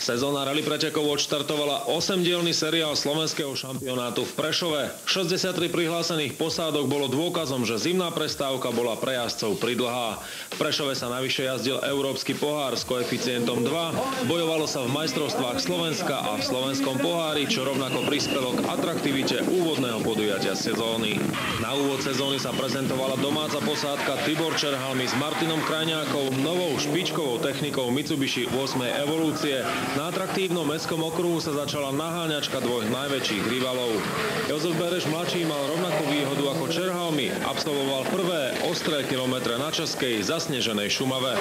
Sezóna rally pretekov odštartovala 8-dielny seriál slovenského šampionátu v Prešove. 63 prihlásených posádok bolo dôkazom, že zimná prestávka bola pre jazdcov pridlhá. V Prešove sa navyše jazdil Európsky pohár s koeficientom 2, bojovalo sa v majstrovstvách Slovenska a v Slovenskom pohári, čo rovnako prispelo k atraktivite úvodného podujatia sezóny. Na úvod sezóny sa prezentovala domáca posádka Tibor Čerhalmi s Martinom Krajňákom novou špičkovou technikou Mitsubishi 8. evolúcie. Na atraktívnom mestskom okruhu sa začala naháňačka dvoch najväčších rivalov. Jozef Bereš mladší mal rovnakú výhodu ako Čerhalmi, absolvoval prvé ostré kilometre na českej zasneženej Šumave.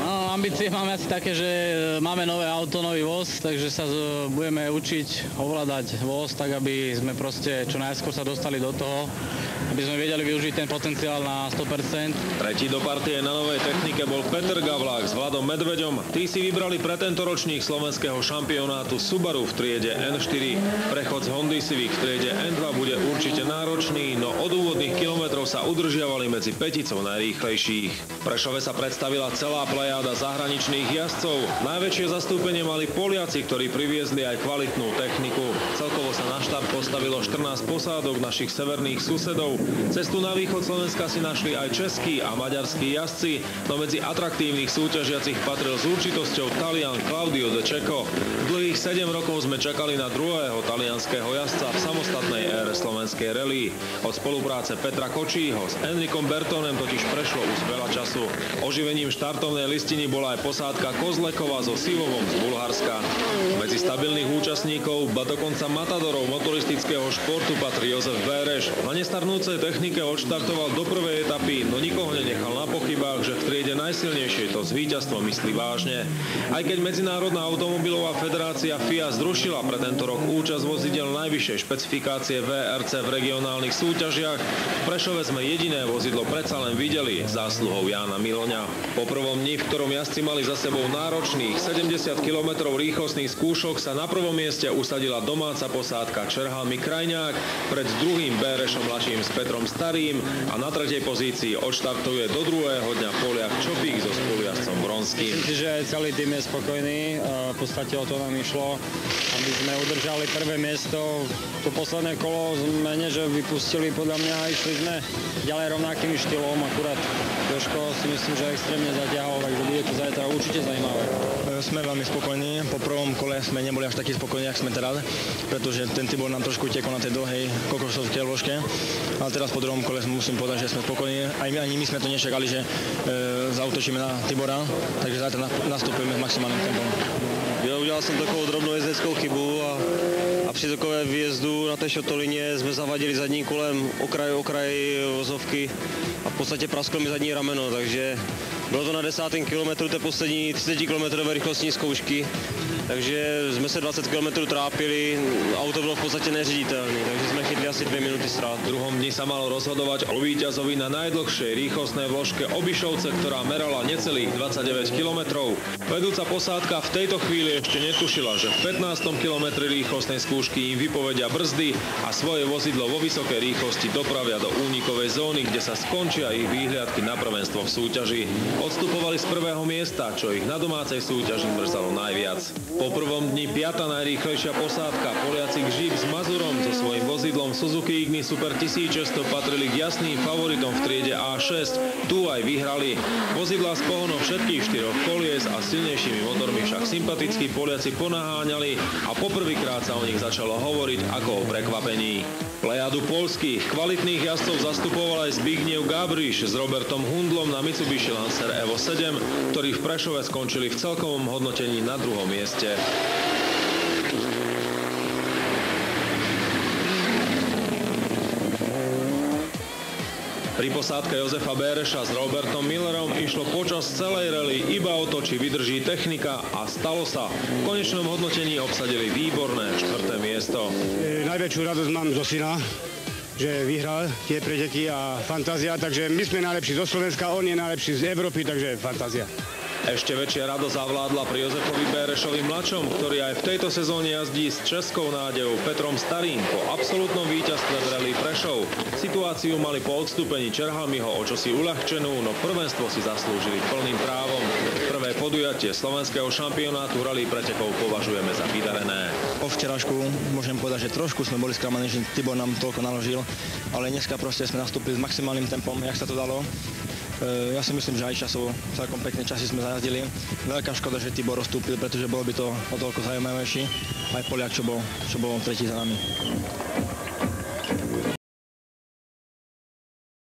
No, ambície máme asi také, že máme nové auto, nový voz, takže sa budeme učiť ovládať voz, tak aby sme proste čo najskôr sa dostali do toho, aby sme vedeli využiť ten potenciál na 100%. Tretí do partie na novej technike bol Peter Gavlák s Vladom Medveďom. Tí si vybrali pre tento ročník slovenského šampionátu Subaru v triede N4. Prechod z Hondy Civic v triede N2 bude určite náročný, no od úvodných kilometrov sa udržiavali medzi päticou najrýchlejších. V Prešove sa predstavila celá plejáda zahraničných jazdcov. Najväčšie zastúpenie mali Poliaci, ktorí priviezli aj kvalitnú techniku. Celkovo sa na štart postavilo 14 posádok našich severných susedov. Cestu na východ Slovenska si našli aj českí a maďarskí jazdci, no medzi atraktívnych súťažiacich patril s určitosťou Talian Claudio De Cecco. Dlhých 7 rokov sme čakali na druhého talianského jazdca v samostatnej ére slovenskej rally. Od spolupráce Petra Kočího s Enrikom Bertonem totiž prešlo už veľa času. Oživením štartovnej listiny bola aj posádka Kozlekova so Sivovom z Bulharska. Medzi stabilných účastníkov, ba dokonca matadorov motoristického športu patrí Jozef Bereš. Na nestarnúcej technike odštartoval do prvej etapy, no nikoho nenechal na pochybách, že v triede najsilnejšie to s víťazstvom myslí vážne. Aj keď Medzinárodná automobilová federácia FIA zrušila pre tento rok účasť vozidel najvyššej špecifikácie VRC v regionálnych súťažiach, v Prešove sme jediné vozidlo predsa len videli zásluhou Jána Miloňa. Po prvom dni, v ktorom jazdci mali za sebou náročných 70 km rýchlostných skúšok, sa na prvom mieste usadila domáca posádka Čerhalmi Krajňák pred druhým Berešom mladším s Petrom Starým a na tretej pozícii odštartuje do druhého dňa Poliak Čopík so spolujazdcom Bronským. Myslím si, že celý tým je spokojný. V podstate o to nám išlo, aby sme udržali prvé miesto. To posledné kolo sme nie, že vypustili podľa mňa, išli sme ďalej rovnakým štýlom, akurát Jožko si myslím, že extrémne zatiahol, takže bude to zajtra určite zaujímavé. Sme veľmi spokojní. Po prvom kole sme neboli až takí spokojní, jak sme teraz, pretože ten Tibor nám trošku utekol na tej dlhej kokosovskej ložke. Ale teraz po druhom kole musím povedať, že sme spokojní. Ani my sme to nečakali, že zaútočíme na Tibora, takže zajtra nastupujeme s maximálnym tempom. Ja udělal jsem takovou drobnou jezdeckou chybu a při takové výjezdu na té šotolině jsme zavadili zadním kolem okraj vozovky a v podstatě prasklo mi zadní rameno, takže bylo to na 10. kilometru té poslední 30 kilometrové rychlostní zkoušky, takže jsme se 20 km trápili, auto bylo v podstatě neřiditelné, takže jsme chytli asi 2 minuty strát. V druhom dni sa malo rozhodovať o víťazovi na najdlhšej rýchlostnej vložke Obišovce, ktorá merala necelých 29 km. Vedúca posádka v tejto chvíli ešte netušila, že v 15. kilometri rýchlostnej skúšky im vypovedia brzdy a svoje vozidlo vo vysokej rýchlosti dopravia do únikovej zóny, kde sa skončia ich výhliadky na prvenstvo v súťaži. Odstupovali z prvého miesta, čo ich na domácej súťaži mrzalo najviac. Po prvom dni 5. najrýchlejšia posádka Poliaci Gžip s Mazurom so svojím vozidlom Suzuki Ignis Super 1600 patrili k jasným favoritom v triede A6. Tu aj vyhrali. Vozidlá s pohonom všetkých 4 kolies a silnejšími motormi však sympatickí Poliaci ponaháňali a poprvýkrát sa o nich začalo hovoriť ako o prekvapení. Plejadu poľských kvalitných jazdcov zastupoval aj Zbigniew Gabriš s Robertom Hundlom na Mitsubishi Lancer Evo 7, ktorí v Prešove skončili v celkovom hodnotení na druhom mieste. Pri posádke Jozefa Bereša s Robertom Millerom išlo počas celej rally iba o to, či vydrží technika a stalo sa. V konečnom hodnotení obsadili výborné 4. miesto. Najväčšiu radosť mám zo syna, že vyhral tie preteky a fantázia, takže my sme najlepší zo Slovenska, on je najlepší z Európy, takže fantázia. Ešte väčšia radosť zavládla pri Jozefovi Berešovi mladšom, ktorý aj v tejto sezóne jazdí s českou nádejou Petrom Starým po absolútnom víťazstve v rally Prešov. Situáciu mali po odstúpení Čerhalmiho o čosi uľahčenú, no prvenstvo si zaslúžili plným právom. Prvé podujatie slovenského šampionátu rally pretekov považujeme za vydarené. Po včerašku môžem povedať, že trošku sme boli sklamaní, že Tibor nám toľko naložil, ale dneska proste sme nastúpili s maximálnym tempom, jak sa to dalo. Ja si myslím, že aj časovo celkom pekné časy sme zajazdili. Veľká škoda, že Tibor rozstúpil, pretože bolo by to o toľko zaujímavejší. Aj Poliak, čo bol tretí za nami.